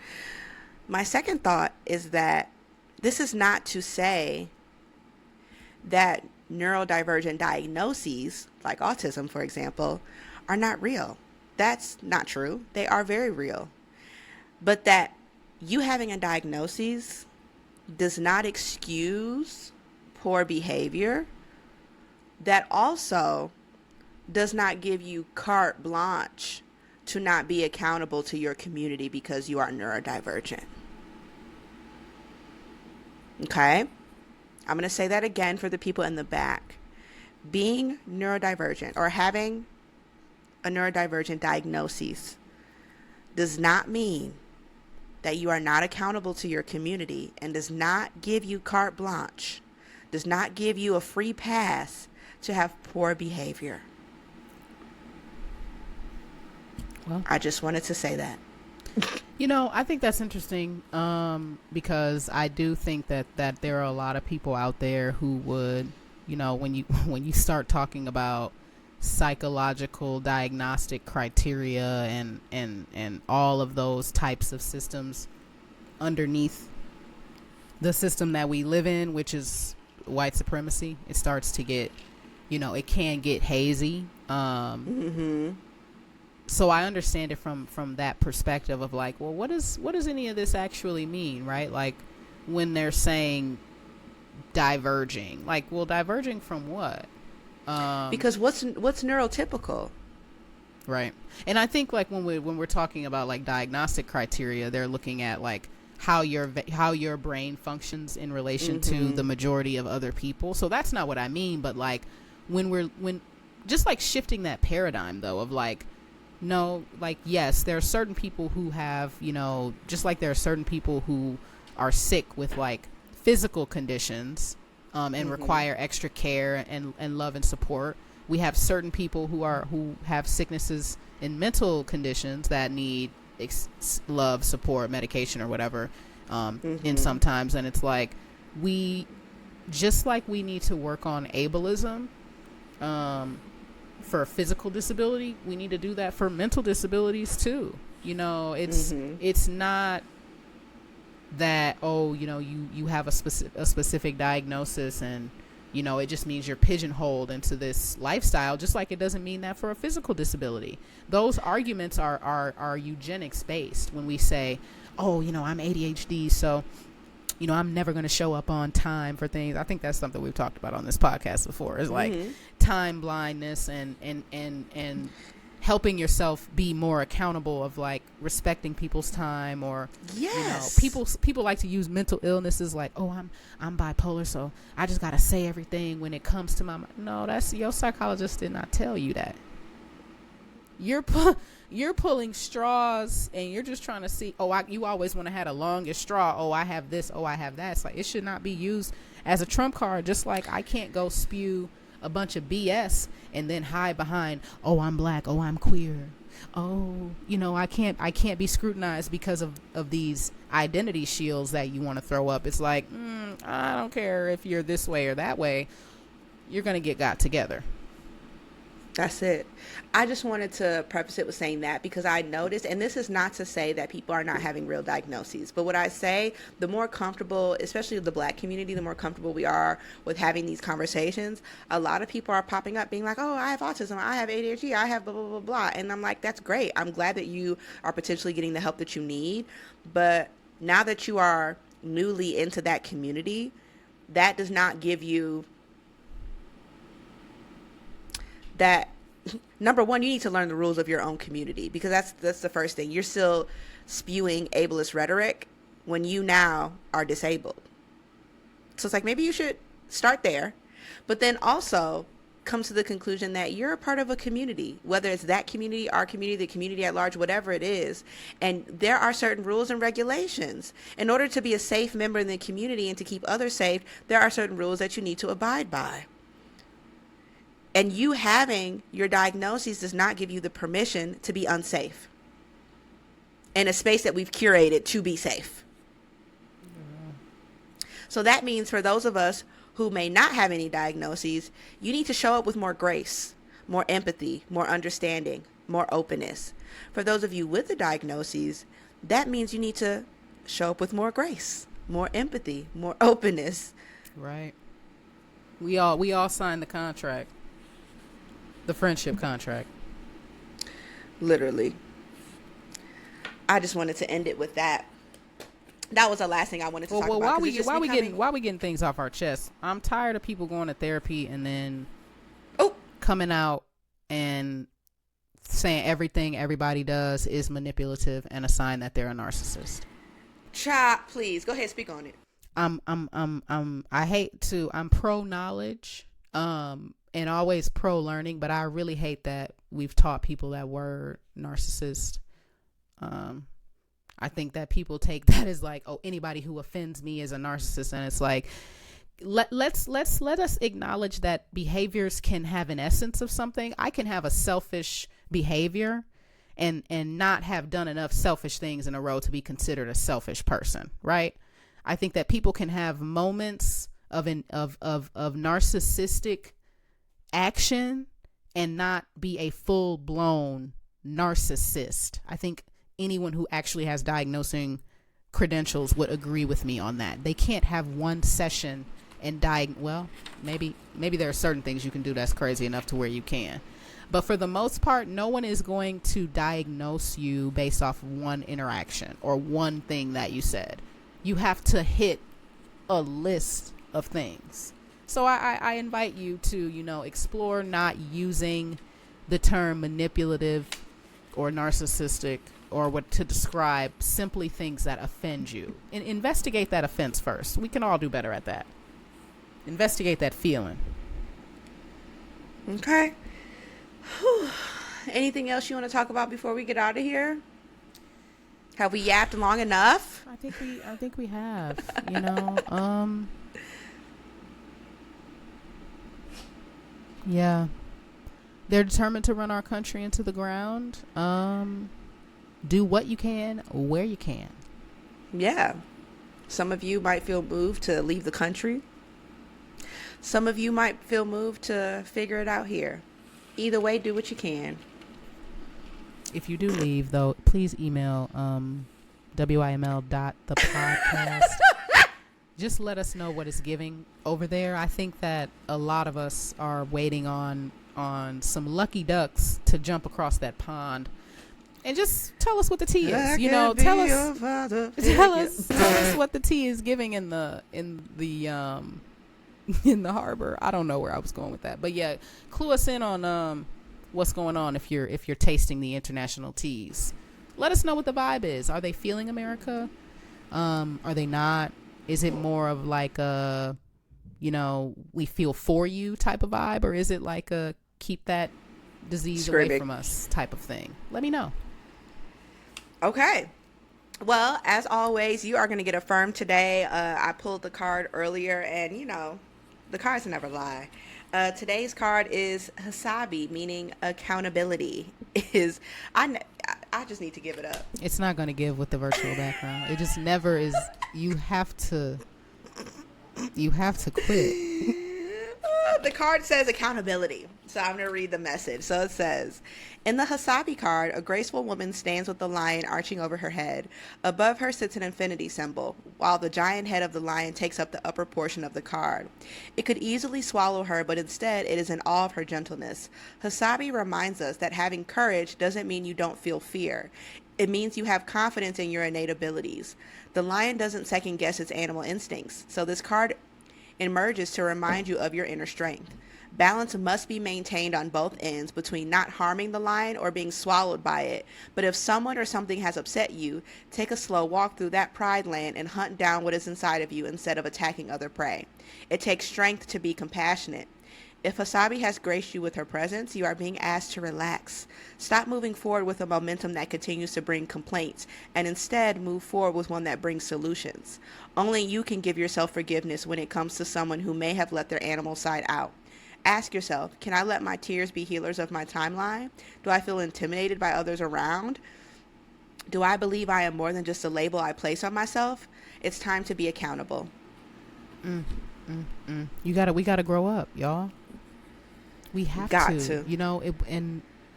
My second thought is that this is not to say that neurodivergent diagnoses, like autism, for example, are not real. That's not true. They are very real. But that you having a diagnosis does not excuse poor behavior. That also does not give you carte blanche to not be accountable to your community because you are neurodivergent. Okay? I'm going to say that again for the people in the back. Being neurodivergent or having a neurodivergent diagnosis does not mean that you are not accountable to your community, and does not give you carte blanche, does not give you a free pass to have poor behavior. Well, I just wanted to say that. I think that's interesting, because I do think that there are a lot of people out there who would, when you start talking about psychological diagnostic criteria and all of those types of systems underneath the system that we live in, which is white supremacy, it starts to get, it can get hazy. So I understand it from that perspective of like, well, what does any of this actually mean, right? Like when they're saying diverging, like, well, diverging from what? Because what's neurotypical, right? And I think like when we're talking about like diagnostic criteria, they're looking at like how your brain functions in relation to the majority of other people. So that's not what I mean. But like when just like shifting that paradigm though of like, no, like, yes, there are certain people who have, just like there are certain people who are sick with like physical conditions and require extra care and love and support. We have certain people who have sicknesses and mental conditions that need love, support, medication, or whatever. And sometimes, and it's like we need to work on ableism for physical disability. We need to do that for mental disabilities too. It's not that, you have a specific diagnosis and it just means you're pigeonholed into this lifestyle, just like it doesn't mean that for a physical disability. Those arguments are eugenics based when we say, oh, I'm ADHD, so I'm never going to show up on time for things. I think that's something we've talked about on this podcast before, is like time blindness and helping yourself be more accountable of like respecting people's time, or people like to use mental illnesses like, oh, I'm bipolar, so I just gotta say everything when it comes to my mind. No, that's your psychologist did not tell you that. You're pulling straws and you're just trying to see, you always want to have the longest straw. Oh, I have this, oh, I have that. It's like, it should not be used as a trump card. Just like I can't go spew a bunch of BS and then hide behind, oh, I'm black, oh, I'm queer, oh, I can't be scrutinized because of these identity shields that you want to throw up. It's like, I don't care if you're this way or that way, you're gonna get got together. That's it. I just wanted to preface it with saying that because I noticed, and this is not to say that people are not having real diagnoses, but what I say, the more comfortable, especially the Black community, the more comfortable we are with having these conversations, a lot of people are popping up being like, oh, I have autism, I have ADHD, I have blah, blah, blah, blah. And I'm like, that's great. I'm glad that you are potentially getting the help that you need. But now that you are newly into that community, that does not give you that. Number one, you need to learn the rules of your own community, because that's the first thing. You're still spewing ableist rhetoric when you now are disabled. So it's like, maybe you should start there, but then also come to the conclusion that you're a part of a community, whether it's that community, our community, the community at large, whatever it is. And there are certain rules and regulations. In order to be a safe member in the community and to keep others safe, there are certain rules that you need to abide by. And you having your diagnosis does not give you the permission to be unsafe in a space that we've curated to be safe. So that means for those of us who may not have any diagnoses, you need to show up with more grace, more empathy, more understanding, more openness. For those of you with the diagnoses, that means you need to show up with more grace, more empathy, more openness. Right. We all signed the contract. The friendship contract. Literally. I just wanted to end it with that. That was the last thing I wanted to talk about. While we getting things off our chest, I'm tired of people going to therapy and then coming out and saying everything everybody does is manipulative and a sign that they're a narcissist. Chop, please go ahead, speak on it. I'm pro knowledge, and always pro learning, but I really hate that we've taught people that word narcissist. I think that people take that as like, oh, anybody who offends me is a narcissist, and it's like, let us acknowledge that behaviors can have an essence of something. I can have a selfish behavior and not have done enough selfish things in a row to be considered a selfish person, right? I think that people can have moments of narcissistic action and not be a full-blown narcissist. I think anyone who actually has diagnosing credentials would agree with me on that. They can't have one session and maybe there are certain things you can do that's crazy enough to where you can. But for the most part, no one is going to diagnose you based off one interaction or one thing that you said. You have to hit a list of things. So I invite you to, explore not using the term manipulative or narcissistic or what to describe simply things that offend you. And investigate that offense first. We can all do better at that. Investigate that feeling. Okay. Whew. Anything else you want to talk about before we get out of here? Have we yapped long enough? I think we have. Yeah. They're determined to run our country into the ground. Do what you can, where you can. Yeah. Some of you might feel moved to leave the country. Some of you might feel moved to figure it out here. Either way, do what you can. If you do leave, though, please email wiml.thepodcast. Just let us know what it's giving over there. I think that a lot of us are waiting on some lucky ducks to jump across that pond. And just tell us what the tea is. Tell us what the tea is giving in the harbor. I don't know where I was going with that, but yeah, clue us in on what's going on if you're tasting the international teas. Let us know what the vibe is. Are they feeling America? Are they not? Is it more of like a, we feel for you type of vibe, or is it like a keep that disease away from us type of thing? Let me know. Okay. Well, as always, you are going to get affirmed today. I pulled the card earlier, and the cards never lie. Today's card is Hasabi, meaning accountability. I just need to give it up. It's not going to give with the virtual background. It just never is. You have to quit. The card says accountability. So I'm going to read the message. So it says, in the Hasabi card, a graceful woman stands with the lion arching over her head. Above her sits an infinity symbol, while the giant head of the lion takes up the upper portion of the card. It could easily swallow her, but instead it is in awe of her gentleness. Hasabi reminds us that having courage doesn't mean you don't feel fear. It means you have confidence in your innate abilities. The lion doesn't second guess its animal instincts, so this card emerges to remind you of your inner strength. Balance must be maintained on both ends between not harming the lion or being swallowed by it. But if someone or something has upset you, take a slow walk through that pride land and hunt down what is inside of you instead of attacking other prey. It takes strength to be compassionate. If Hasabi has graced you with her presence, you are being asked to relax. Stop moving forward with a momentum that continues to bring complaints, and instead move forward with one that brings solutions. Only you can give yourself forgiveness when it comes to someone who may have let their animal side out. Ask yourself, can I let my tears be healers of my timeline? Do I feel intimidated by others around? Do I believe I am more than just a label I place on myself? It's time to be accountable. We gotta grow up, y'all. We have to. You know,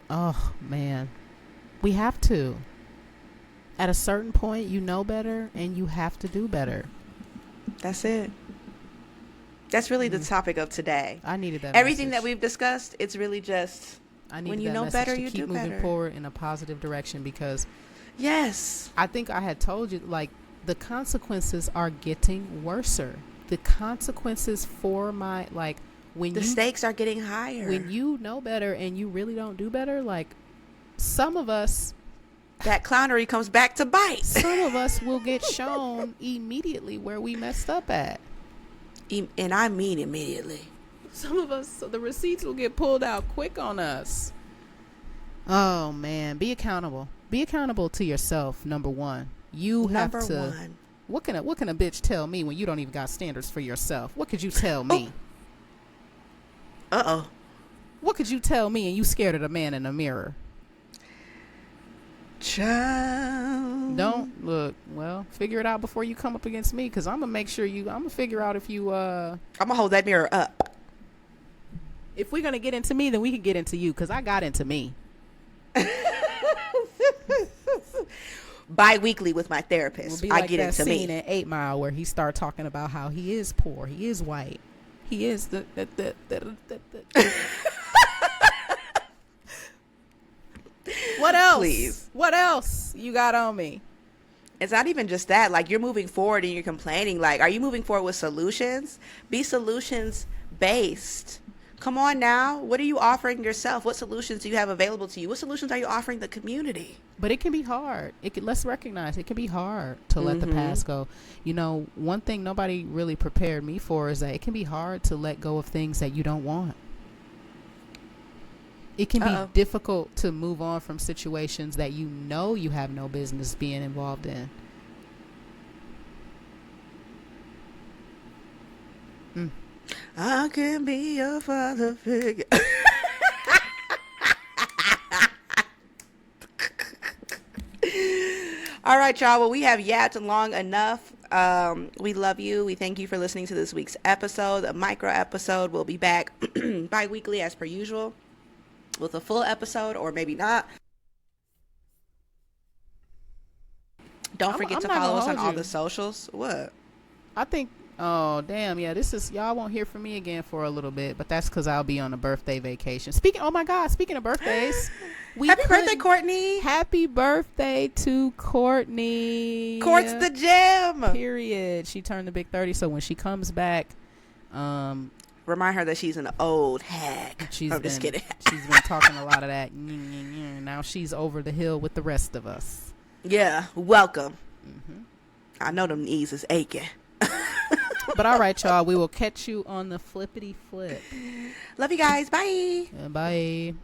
oh man, we have to. At a certain point, you know better, and you have to do better. That's it. That's really the topic of today. I needed that. Everything message. that we've discussed, it's really just when you know better, you do better. Keep moving forward in a positive direction, because yes, I think I had told you, like, the consequences are getting worser. The consequences for the stakes are getting higher. When you know better and you really don't do better, like, some of us, that clownery comes back to bite. Some of us will get shown immediately where we messed up at. And I mean immediately. Some of us, the receipts will get pulled out quick on us. Oh man, be accountable. Be accountable to yourself. Number one, you have to. Number one. What can a bitch tell me when you don't even got standards for yourself? What could you tell me? Uh-oh. What could you tell me and you scared of the man in the mirror? Child. Don't look. Well, figure it out before you come up against me, because I'm gonna make sure I'm gonna figure out if you I'm gonna hold that mirror up. If we're gonna get into me, then we can get into you, because I got into me. Bi-weekly with my therapist. We'll be like I get that into scene me in 8 Mile where he start talking about how he is poor, he is white, he is the What else? Please. What else you got on me? It's not even just that. Like, you're moving forward and you're complaining. Like, are you moving forward with solutions? Be solutions based. Come on now. What are you offering yourself? What solutions do you have available to you? What solutions are you offering the community? But it can be hard. Let's recognize it can be hard to let the past go. You know, one thing nobody really prepared me for is that it can be hard to let go of things that you don't want. It can be difficult to move on from situations that you know you have no business being involved in. I can be your father figure. All right, y'all. Well, we have yapped long enough. We love you. We thank you for listening to this week's episode. A micro episode. We'll be back bi-weekly as per usual with a full episode, or maybe not. Don't forget to follow us on all the socials. What? I think, oh, damn, yeah, y'all won't hear from me again for a little bit, but that's because I'll be on a birthday vacation. Oh my God, speaking of birthdays. Happy birthday, Courtney. Happy birthday to Courtney. Court's the gem. Period. She turned the big 30, so when she comes back, remind her that she's an old hag. I'm just kidding. She's been talking a lot of that. Now she's over the hill with the rest of us. Yeah, welcome. I know them knees is aching. But all right, y'all. We will catch you on the flippity flip. Love you guys. Bye. Bye.